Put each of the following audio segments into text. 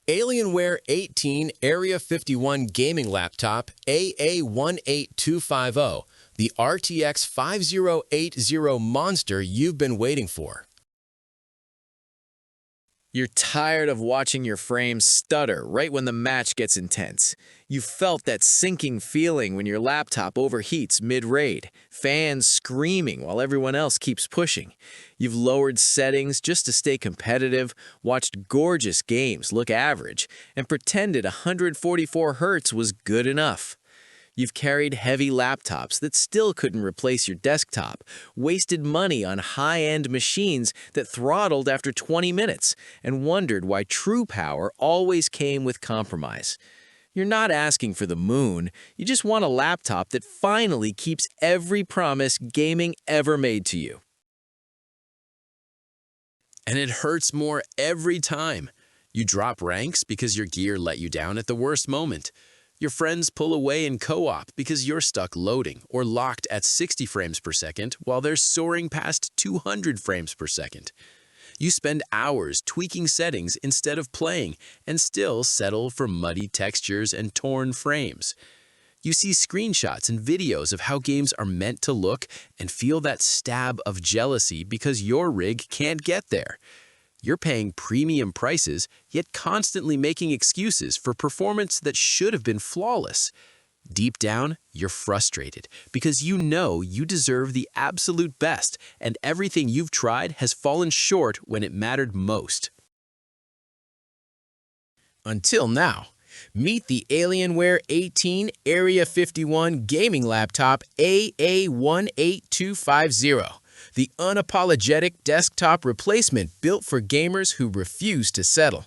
Alienware 18 Area-51 gaming laptop AA18250, the RTX 5080 monster you've been waiting for. You're tired of watching your frame stutter right when the match gets intense. You felt that sinking feeling when your laptop overheats mid-raid, fans screaming while everyone else keeps pushing. You've lowered settings just to stay competitive, watched gorgeous games look average, and pretended 144 Hz was good enough. You've carried heavy laptops that still couldn't replace your desktop, wasted money on high-end machines that throttled after 20 minutes, and wondered why true power always came with compromise. You're not asking for the moon, you just want a laptop that finally keeps every promise gaming ever made to you. And it hurts more every time. You drop ranks because your gear let you down at the worst moment. Your friends pull away in co-op because you're stuck loading or locked at 60 frames per second while they're soaring past 200 frames per second. You spend hours tweaking settings instead of playing and still settle for muddy textures and torn frames. You see screenshots and videos of how games are meant to look and feel that stab of jealousy because your rig can't get there. You're paying premium prices, yet constantly making excuses for performance that should have been flawless. Deep down, you're frustrated because you know you deserve the absolute best and everything you've tried has fallen short when it mattered most. Until now. Meet the Alienware 18 Area-51 gaming laptop AA18250. The unapologetic desktop replacement built for gamers who refuse to settle.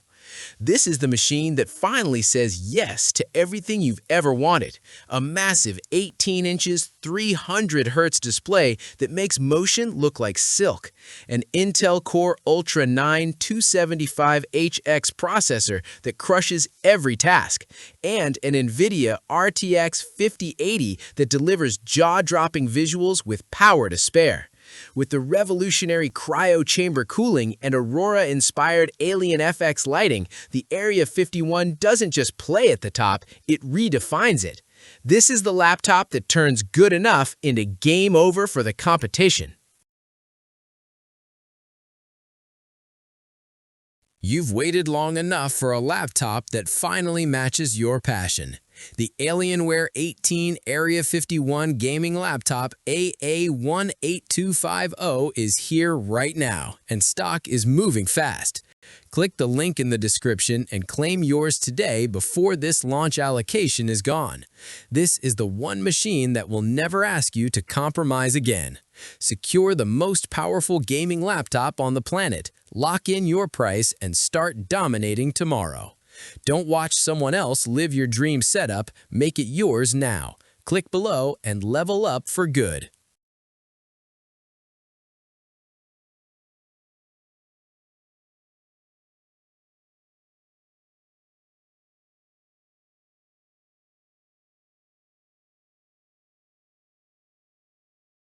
This is the machine that finally says yes to everything you've ever wanted. A massive 18 inches, 300 Hz display that makes motion look like silk. An Intel Core Ultra 9 275HX processor that crushes every task. And an NVIDIA RTX 5080 that delivers jaw-dropping visuals with power to spare. With the revolutionary Cryo chamber cooling and Aurora-inspired Alien FX lighting, the Area-51 doesn't just play at the top, it redefines it. This is the laptop that turns good enough into game over for the competition. You've waited long enough for a laptop that finally matches your passion. The Alienware 18 Area-51 gaming laptop AA18250 is here right now, and stock is moving fast. Click the link in the description and claim yours today before this launch allocation is gone. This is the one machine that will never ask you to compromise again. Secure the most powerful gaming laptop on the planet, lock in your price, and start dominating tomorrow. Don't watch someone else live your dream setup, make it yours now. Click below and level up for good.